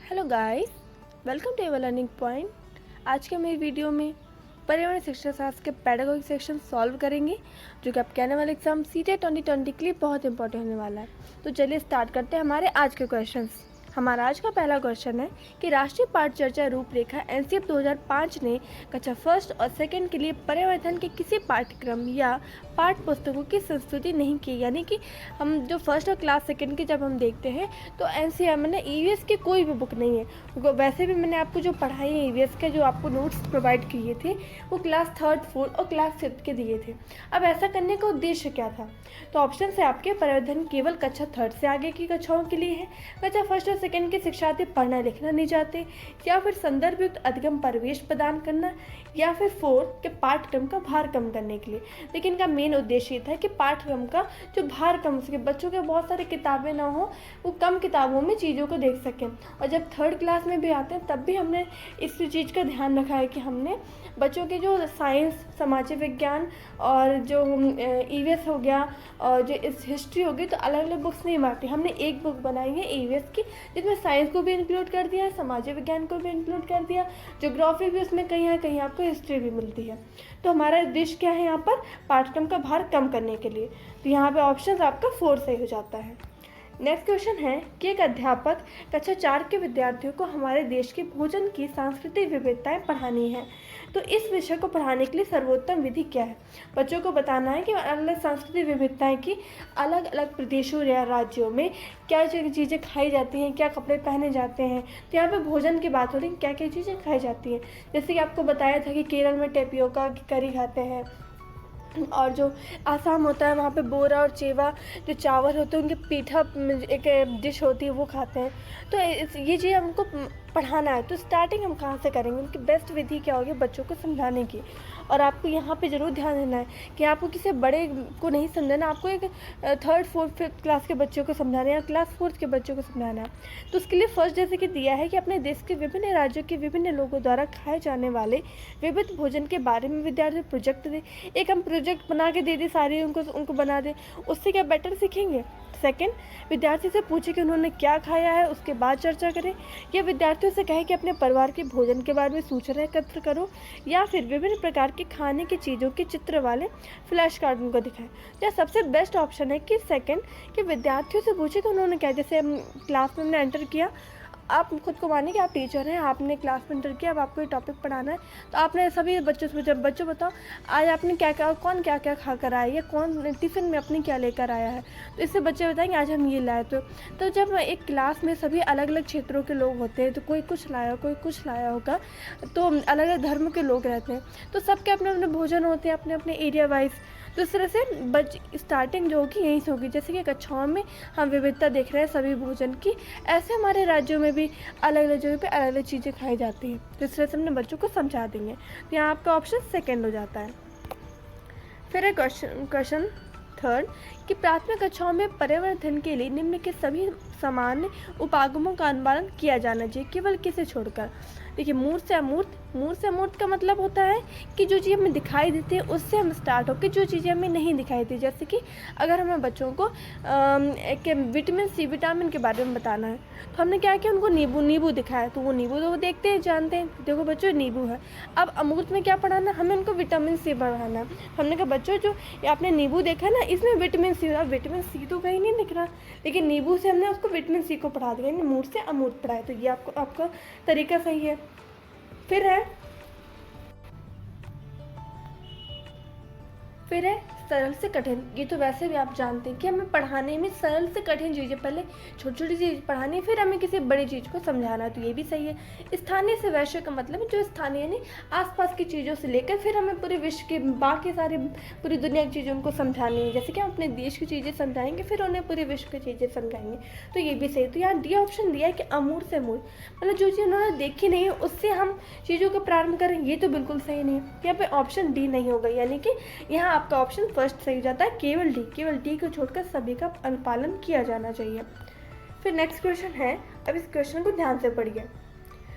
Hello guys, welcome to ever learning point. आज के मेरी वीडियो में पर्यावरण शिक्षा शास्त्र के पेडागोगी सेक्शन सॉल्व करेंगे, जो कि आपके आने वाले एग्जाम सीटेट 2020 के लिए बहुत इंपॉर्टेंट होने वाला है। तो चलिए स्टार्ट करते हैं हमारे आज के क्वेश्चंस। हमारा आज का पहला क्वेश्चन है कि राष्ट्रीय पाठचर्चा रूपरेखा एनसीएफ 2005 ने कक्षा फर्स्ट और सेकंड के लिए पर्यावरण के किसी पाठ्यक्रम या पाठ्य पुस्तकों की संस्तुति नहीं की। यानी कि हम जो फर्स्ट और क्लास सेकंड की जब हम देखते हैं तो एनसीईआरटी में ईवीएस की कोई भी बुक नहीं है। वैसे भी मैंने आपको जो पढ़ाई है ईवीएस के जो आपको नोट्स प्रोवाइड किए थे वो क्लास थर्ड फोर्थ और क्लास फिफ्थ के दिए थे। अब ऐसा करने का उद्देश्य क्या था? तो ऑप्शन से आपके पर्यावरण केवल कक्षा थर्ड से आगे की कक्षाओं के लिए है, कक्षा फर्स्ट और सेकंड के शिक्षार्थी पढ़ना लिखना नहीं चाहते, या फिर संदर्भ युक्त अधिगम परिवेश प्रदान करना, या फिर फोर्थ के पाठ्यक्रम का भार कम करने के लिए। लेकिन इनका मेन उद्देश्य ये था कि पाठ्यक्रम का जो भार कम हो सके, बच्चों के बहुत सारी किताबें ना हो, वो कम किताबों में चीज़ों को देख सकें। और जब थर्ड क्लास में भी आते हैं तब भी हमने इस चीज़ का ध्यान रखा है कि हमने बच्चों के जो साइंस, सामाजिक विज्ञान और जो ईवीएस हो गया और जो इस हिस्ट्री होगी तो अलग अलग बुक्स नहीं बांटी। हमने एक बुक बनाई है ईवीएस की, जिसमें साइंस को भी इंक्लूड कर दिया है, सामाजिक विज्ञान को भी इंक्लूड कर दिया, ज्योग्राफी भी उसमें कहीं ना कहीं आपको हिस्ट्री भी मिलती है। तो हमारा उद्देश्य क्या है यहाँ पर? पाठ्यक्रम का भार कम करने के लिए। तो यहाँ पे ऑप्शन आपका 4 सही हो जाता है। नेक्स्ट क्वेश्चन है कि एक अध्यापक कक्षा 4 के विद्यार्थियों को हमारे देश के भोजन की सांस्कृतिक विविधताएं पढ़ानी है, तो इस विषय को पढ़ाने के लिए सर्वोत्तम विधि क्या है? बच्चों को बताना है कि अलग अलग सांस्कृतिक विविधताएं की अलग अलग प्रदेशों या राज्यों में क्या चीज़ें खाई जाती हैं, क्या कपड़े पहने जाते हैं। तो यहाँ पे भोजन की बात हो रही है, क्या क्या चीज़ें खाई जाती हैं। जैसे कि आपको बताया था कि केरल में टेपियोका की करी खाते हैं, और जो आसाम होता है वहाँ पे बोरा और चेवा जो चावल होते हैं उनके पीठा एक डिश होती है वो खाते हैं। तो ये चीज़ हमको पढ़ाना है। तो स्टार्टिंग हम कहाँ से करेंगे? उनकी बेस्ट विधि क्या होगी बच्चों को समझाने की? और आपको यहाँ पे ज़रूर ध्यान देना है कि आपको किसी बड़े को नहीं समझाना, आपको एक थर्ड फोर्थ फिफ्थ क्लास के बच्चों को समझाना है या क्लास फोर्थ के बच्चों को समझाना है। तो उसके लिए फर्स्ट जैसे कि दिया है कि अपने देश के विभिन्न राज्यों के विभिन्न लोगों द्वारा खाए जाने वाले विविध भोजन के बारे में विद्यार्थी प्रोजेक्ट दे। एक हम प्रोजेक्ट बना के दे दें सारे उनको बना दें, उससे क्या बेटर सीखेंगे। सेकंड, विद्यार्थी से पूछे कि उन्होंने क्या खाया है, उसके बाद चर्चा करें। या विद्यार्थियों से कहें कि अपने परिवार के भोजन के बारे में सूचना एकत्र करो, या फिर विभिन्न प्रकार के खाने की चीज़ों के चित्र वाले फ्लैश कार्ड उनको दिखाएं। या सबसे बेस्ट ऑप्शन है कि सेकंड कि विद्यार्थियों से पूछे कि उन्होंने क्या, जैसे हम क्लास में हमने एंटर किया, आप खुद को मानिए कि आप टीचर हैं, आपने क्लास में एंटर किया, अब आपको ये टॉपिक पढ़ाना है, तो आपने सभी बच्चों से पूछा, बच्चों बताओ आज आपने क्या क्या, कौन क्या क्या खा कर आया, या कौन टिफ़िन में अपने क्या लेकर आया है। तो इससे बच्चे बताएंगे आज हम ये लाए। तो जब एक क्लास में सभी अलग अलग क्षेत्रों के लोग होते हैं, तो कोई कुछ लाया कोई कुछ लाया होगा, तो अलग अलग धर्म के लोग रहते हैं, तो सबके अपने अपने भोजन होते हैं अपने अपने एरिया वाइज। तो इस तरह से स्टार्टिंग जो होगी यहीं से होगी। जैसे कि कक्षाओं में हम विविधता देख रहे हैं सभी भोजन की, ऐसे हमारे राज्यों में भी अलग अलग जगह पे अलग अलग चीज़ें खाई जाती हैं। तो इस तरह से हमने बच्चों को समझा देंगे। तो यहाँ आपका ऑप्शन सेकेंड हो जाता है। फिर है क्वेश्चन थर्ड कि प्राथमिक कक्षाओं में पर्यावरण के लिए निम्न के सभी सामान्य उपागमों का अनुपालन किया जाना चाहिए, केवल किसे छोड़कर। देखिए, मूर्त से अमूर्त, मूर्त से अमूर्त का मतलब होता है कि जो चीज़ हमें दिखाई देती है उससे हम स्टार्ट होकर जो चीज़ें हमें नहीं दिखाई देती। जैसे कि अगर हमें बच्चों को एक विटामिन सी विटामिन के बारे में बताना है, तो हमने क्या किया, उनको नींबू दिखाया, तो वो नींबू तो वो देखते हैं जानते हैं, देखो बच्चों नींबू है। अब अमूर्त में क्या पढ़ाना, हमें उनको विटामिन सी पढ़ाना है। हमने कहा बच्चों जो आपने नींबू देखा ना, इसमें विटामिन सी, विटामिन सी तो कहीं नहीं दिख रहा, लेकिन नींबू से हमने उसको विटामिन सी को पढ़ा दिया, मूर्त से अमूर्त पढ़ाया। तो ये आपका तरीका सही है। फिर है सरल से कठिन। ये तो वैसे भी आप जानते हैं कि हमें पढ़ाने में सरल से कठिन चीज़ें, पहले छोटी छोटी चीज़ पढ़ानी, फिर हमें किसी बड़ी चीज़ को समझाना है। तो ये भी सही है। स्थानीय से वैश्विक का मतलब है जो स्थानीय यानी आसपास की चीज़ों से लेकर फिर हमें पूरे विश्व के बाकी सारे पूरी दुनिया की चीज़ों को समझानी है। जैसे कि हम अपने देश की चीज़ें समझाएंगे, फिर उन्हें पूरे विश्व की चीज़ें समझाएंगे। तो ये भी सही। तो यहाँ डी ऑप्शन दिया है कि अमूर्त से अमूर्त, मतलब जो चीज़ उन्होंने देखी नहीं है उससे हम चीज़ों को प्रारंभ करें, ये तो बिल्कुल सही नहीं है। यहाँ पे ऑप्शन डी नहीं होगा, यानी कि यहाँ आपका ऑप्शन फर्स्ट सही हो जाता है। केवल डी को छोड़कर सभी का अनुपालन किया जाना चाहिए। फिर नेक्स्ट क्वेश्चन है, अब इस क्वेश्चन को ध्यान से पढ़िए।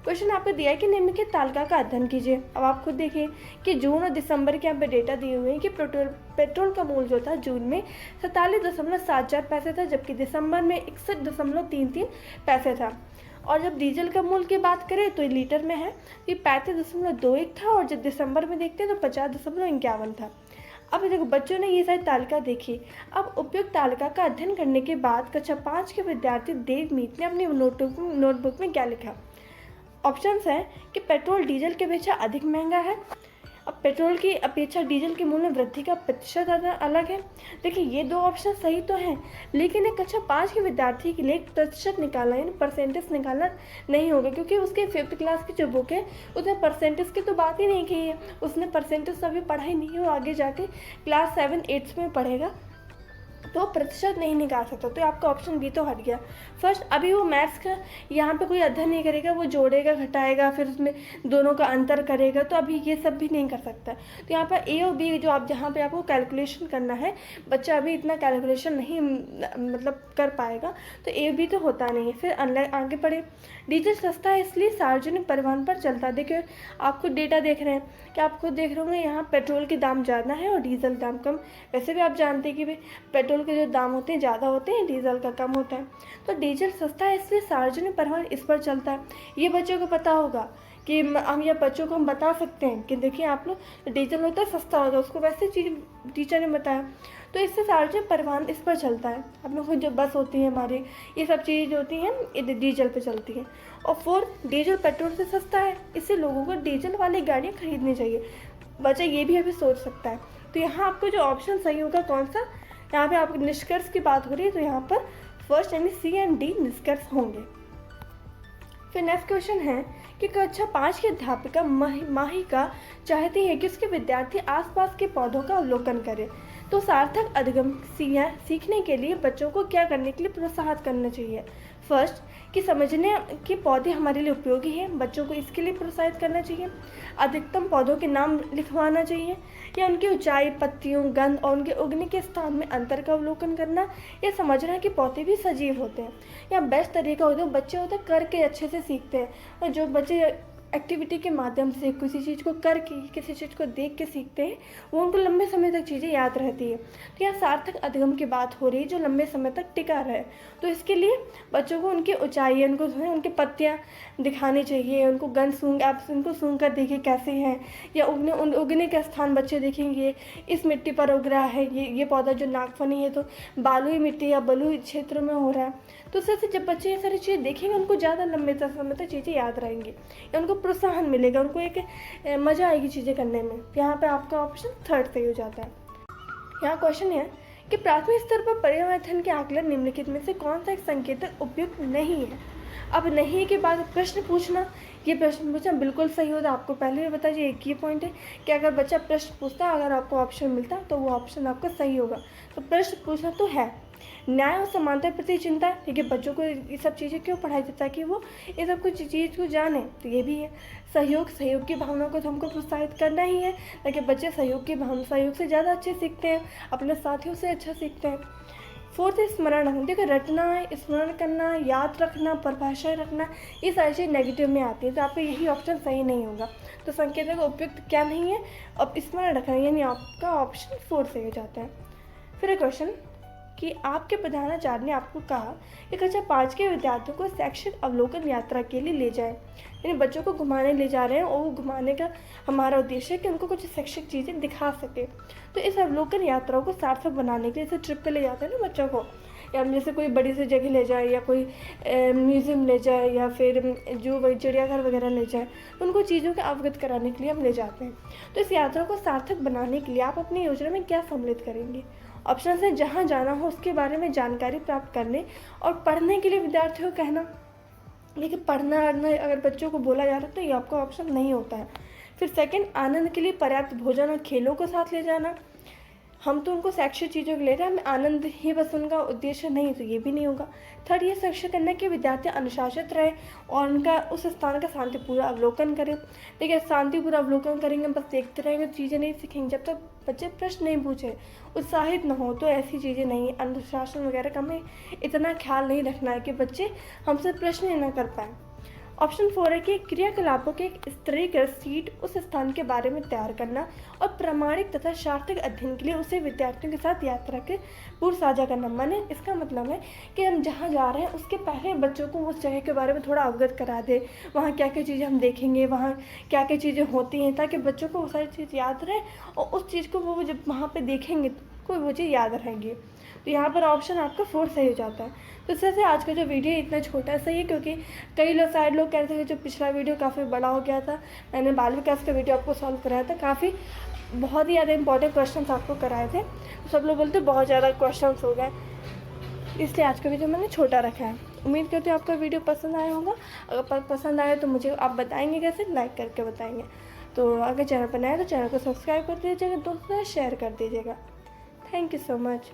क्वेश्चन आपको दिया है कि निम्नलिखित तालिका का अध्ययन कीजिए। अब आप खुद देखिए कि जून और दिसंबर के यहाँ पे डेटा दिए हुए हैं कि पेट्रोल का मूल्य जो था जून में 47.74 पैसे था, जबकि दिसंबर में 61.33 पैसे था। और जब डीजल का मूल्य की बात करें तो ये लीटर में है, ये 35.21 था और जब दिसंबर में देखते हैं तो 50.51 था। अब देखो बच्चों ने ये सारी तालिका देखी। अब उपयुक्त तालिका का अध्ययन करने के बाद कक्षा 5 के विद्यार्थी देवमीत ने अपनी नोटबुक में क्या लिखा। ऑप्शंस हैं कि पेट्रोल डीजल की अपेक्षा अधिक महंगा है। अब पेट्रोल की अपेक्षा डीजल के मूल्य में वृद्धि का प्रतिशत अलग है। देखिए ये दो ऑप्शन सही तो हैं, लेकिन एक कक्षा 5 के विद्यार्थी के लिए प्रतिशत निकालना यानी परसेंटेज निकालना नहीं होगा, क्योंकि उसके 5th क्लास की जो बुक है उसने परसेंटेज की तो बात ही नहीं की है। उसने परसेंटेज तो अभी पढ़ा ही नहीं है, वो आगे जाके क्लास 7-8 में पढ़ेगा, तो प्रतिशत नहीं निकाल सकता। तो आपका ऑप्शन बी तो हट गया। फर्स्ट, अभी वो मैथ्स का यहाँ पे कोई अध्ययन नहीं करेगा, वो जोड़ेगा घटाएगा फिर उसमें दोनों का अंतर करेगा, तो अभी ये सब भी नहीं कर सकता। तो यहाँ पर ए और बी जो आप जहाँ पे आपको कैलकुलेशन करना है, बच्चा अभी इतना कैलकुलेशन नहीं मतलब कर पाएगा, तो ए बी तो होता नहीं है। फिर आगे पढ़े, डीजल सस्ता है इसलिए सार्वजनिक परिवहन पर चलता है। देखिए आप खुद डेटा देख रहे हैं कि आप खुद देख रहे होंगे यहाँ पेट्रोल के दाम ज़्यादा है और डीजल दाम कम। वैसे भी आप जानते हैं कि भाई पेट्रोल के जो दाम होते हैं ज़्यादा होते हैं, डीजल का कम होता है। तो डीजल सस्ता है इसलिए सार्वजनिक परिवहन इस पर चलता है। ये बच्चों को पता होगा कि हम या बच्चों को हम बता सकते हैं कि देखिए आप लोग डीजल होता है सस्ता होता है, उसको वैसे चीज़ टीचर ने बताया, तो इससे सार्वजनिक परिवहन इस पर चलता है। आप लोग जो बस होती है हमारी, ये सब चीज़ें जो होती हैं ये डीजल पे चलती हैं। और 4, डीजल पेट्रोल से सस्ता है, इससे लोगों को डीजल वाली गाड़ियाँ खरीदनी चाहिए। बच्चा ये भी अभी सोच सकता है। तो यहाँ आपको जो ऑप्शन सही होगा कौन सा, यहाँ पे आपके निष्कर्ष की बात हो रही है, तो यहाँ पर फर्स्ट यानी सी एंड डी निष्कर्ष होंगे। फिर नेक्स्ट क्वेश्चन है कि कक्षा 5 की अध्यापिका माहिका चाहती है कि उसके विद्यार्थी आसपास के पौधों का अवलोकन करें, तो सार्थक अधिगम सीखने के लिए बच्चों को क्या करने के लिए प्रोत्साहित करना चाहिए। फर्स्ट, कि समझने कि पौधे हमारे लिए उपयोगी हैं, बच्चों को इसके लिए प्रोत्साहित करना चाहिए। अधिकतम पौधों के नाम लिखवाना चाहिए, या उनकी ऊंचाई, पत्तियों, गंध और उनके उगने के स्थान में अंतर का अवलोकन करना, या समझना कि पौधे भी सजीव होते हैं। या बेस्ट तरीका होता है बच्चे होते हैं करके अच्छे से सीखते हैं, और जो बच्चे एक्टिविटी के माध्यम से किसी चीज़ को करके किसी चीज़ को देख के सीखते हैं, वो उनको लंबे समय तक चीज़ें याद रहती है। तो यहाँ सार्थक अधिगम की बात हो रही है जो लंबे समय तक टिका रहे। तो इसके लिए बच्चों को उनकी ऊंचाई, उनको उनके पत्तियाँ दिखानी चाहिए, उनको गंध सूंघ, आप उनको सूंघ कर देखिए कैसे हैं, या उगने का स्थान बच्चे देखेंगे इस मिट्टी पर उग रहा है, ये पौधा जो नागफनी है तो बालुई मिट्टी या बलुई क्षेत्र में हो रहा है। तो उससे जब बच्चे ये सारी चीज़ें देखेंगे उनको ज़्यादा लंबे समय तक चीज़ें याद रहेंगी, या उनको प्रोत्साहन मिलेगा, उनको एक मज़ा आएगी चीज़ें करने में। यहाँ पे आपका ऑप्शन थर्ड सही हो जाता है। यहाँ क्वेश्चन है कि प्राथमिक स्तर पर पर्यावरण अध्ययन के आकलन निम्नलिखित में से कौन सा एक संकेतक उपयुक्त नहीं है। अब नहीं के बाद प्रश्न पूछना, ये प्रश्न पूछना बिल्कुल सही होता है। आपको पहले भी बता दीजिए, एक ही पॉइंट है कि अगर बच्चा प्रश्न पूछता, अगर आपको ऑप्शन मिलता तो वो ऑप्शन आपका सही होगा। तो प्रश्न पूछना तो है। न्याय और समानता के प्रति चिंता, ठीक है, बच्चों को ये सब चीज़ें क्यों पढ़ाई जाती है ताकि वो ये सब कुछ चीज़ को जाने, तो ये भी है। सहयोग की भावना को तो हमको प्रोत्साहित करना ही है ताकि बच्चे सहयोग से ज़्यादा अच्छे सीखते हैं, अपने साथियों से अच्छा सीखते हैं। 4th, स्मरण। देखो रटना, स्मरण करना, याद रखना, परिभाषाएं रखना, ये सारी चीज़ नेगेटिव में आती है, तो आपका यही ऑप्शन सही नहीं होगा। तो संकेतक उपयुक्त क्या नहीं है, अब स्मरण रखना, यानी आपका ऑप्शन 4 सही हो जाता है। फिर एक क्वेश्चन कि आपके प्रधानाचार्य ने आपको कहा कि कक्षा 5 के विद्यार्थियों को शैक्षिक अवलोकन यात्रा के लिए ले जाएं, यानी बच्चों को घुमाने ले जा रहे हैं, और वो घुमाने का हमारा उद्देश्य है कि उनको कुछ शैक्षिक चीज़ें दिखा सके। तो इस अवलोकन यात्राओं को सार्थक बनाने के लिए जैसे ट्रिप पे ले जाते हैं ना बच्चों को, या हम जैसे कोई बड़ी सी जगह ले जाए, या कोई म्यूज़ियम ले जाए, या फिर जो चिड़ियाघर वगैरह ले जाए, तो उनको चीज़ों के अवगत कराने के लिए हम ले जाते हैं। तो इस यात्रा को सार्थक बनाने के लिए आप अपनी योजना में क्या सम्मिलित करेंगे। ऑप्शन है जहाँ जाना हो उसके बारे में जानकारी प्राप्त करने और पढ़ने के लिए विद्यार्थियों को कहना। लेकिन पढ़ना अगर बच्चों को बोला जा रहा है तो ये आपका ऑप्शन नहीं होता है। फिर सेकंड, आनंद के लिए पर्याप्त भोजन और खेलों को साथ ले जाना। हम तो उनको शैक्षिक चीज़ों को ले रहे हैं, हमें आनंद ही बस उनका उद्देश्य नहीं, तो ये भी नहीं होगा। थर्ड, ये सुनिश्चित करना कि विद्यार्थी अनुशासित रहे और उनका उस स्थान का शांतिपूर्ण अवलोकन करें। देखिए शांतिपूर्ण अवलोकन करेंगे, बस देखते रहेंगे, चीज़ें नहीं सीखेंगे। जब तक बच्चे प्रश्न नहीं पूछे, उत्साहित न हो, तो ऐसी चीज़ें नहीं। अनुशासन वगैरह का हमें इतना ख्याल नहीं रखना है कि बच्चे हमसे प्रश्न ही ना कर पाए। ऑप्शन 4 है कि क्रियाकलापों के एक स्तरीकृत सीट उस स्थान के बारे में तैयार करना और प्रामाणिक तथा सार्थक अध्ययन के लिए उसे विद्यार्थियों के साथ यात्रा के पूर्व साझा करना। माने इसका मतलब है कि हम जहाँ जा रहे हैं उसके पहले बच्चों को उस जगह के बारे में थोड़ा अवगत करा दे, वहाँ क्या क्या चीज़ें हम देखेंगे, वहाँ क्या क्या चीज़ें होती हैं, ताकि बच्चों को वो सारी चीज़ याद रहे और उस चीज़ को वो जब वहाँ पर देखेंगे तो वो चीज़ याद रहेंगी। तो यहाँ पर ऑप्शन आपका 4 सही हो जाता है। तो इस तरह से आज का जो वीडियो है इतना छोटा सा ही है, क्योंकि कई लोग शायद लोग कहते थे कि जो पिछला वीडियो काफ़ी बड़ा हो गया था, मैंने बाल विकास का वीडियो आपको सॉल्व कराया था, काफ़ी बहुत ही ज़्यादा इंपॉर्टेंट क्वेश्चंस आपको कराए थे। तो सब लोग बोलते बहुत ज़्यादा क्वेश्चंस हो गए, इसलिए आज का वीडियो मैंने छोटा रखा है। उम्मीद करती हूँ आपका वीडियो पसंद आया होगा। अगर पसंद आया तो मुझे आप बताएंगे कैसे, लाइक करके बताएंगे। तो अगर चैनल पर नया है तो चैनल को सब्सक्राइब कर दीजिएगा, दोस्तों शेयर कर दीजिएगा। Thank you so much.